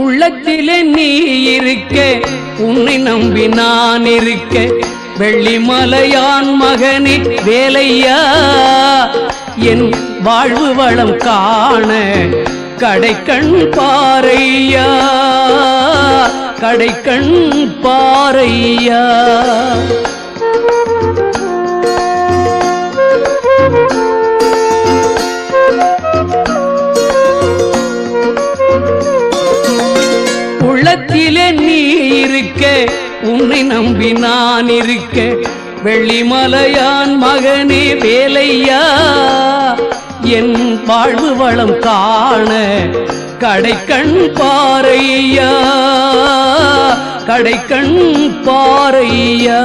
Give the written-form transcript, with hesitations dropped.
உள்ளத்திலே நீ இருக்க, உன்னை நம்பி நான் இருக்க, வெள்ளிமலையான் மகனே வேலையா, என் வாழ்வு வளம் காண கடைக்கண் பாரையா, கடைக்கண் பாரையா. உள்ளத்திலே நீ இருக்க, உன்னை நம்பி நான் இருக்க, வெள்ளிமலையான் மகனே வேலையா, என் வாழ்வு வளம் காண கடைக்கண் பாரையா, கடைக்கண் பாரையா.